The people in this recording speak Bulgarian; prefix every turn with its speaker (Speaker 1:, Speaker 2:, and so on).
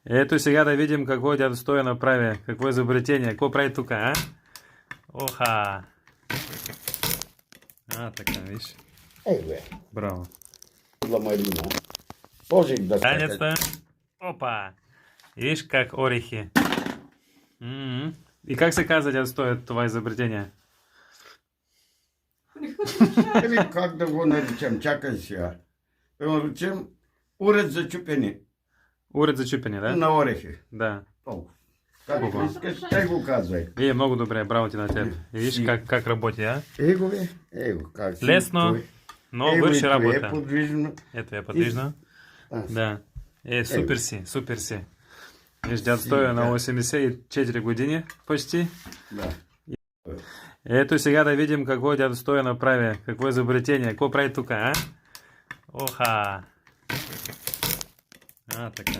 Speaker 1: Ето сега да видим какво дядо Стоя направи, какво изобретение, какво прави тук, а? Оха! Така, виж.
Speaker 2: Ей, бе,
Speaker 1: Браво.
Speaker 2: la Marina. Сложих да
Speaker 1: Танеца. Опа! Виж как орехи. И как се казва, дядо Стоя, това изобретение?
Speaker 2: Еми, как да го наричам? Чакай сега. Да го наричам уред за чупене
Speaker 1: Уред за чупене, да?
Speaker 2: на орехи.
Speaker 1: Да.
Speaker 2: Толкова. Как
Speaker 1: Хубаво.
Speaker 2: искаш, те го казвай.
Speaker 1: Вие много добре, браво ти на теб. И виж как работи, а?
Speaker 2: Его, бе. Его, как си.
Speaker 1: Лесно,
Speaker 2: Той.
Speaker 1: но
Speaker 2: Его,
Speaker 1: върши
Speaker 2: и той
Speaker 1: работа.
Speaker 2: е подвижно.
Speaker 1: Ето е подвижно.
Speaker 2: Аз.
Speaker 1: Да. Супер си, супер си. Виж, дядо Стоя на 84 години почти.
Speaker 2: Да.
Speaker 1: Ето сега да видим какво дядо Стоя направи, какво изобретение, какво прави тук, а? Оха! Така,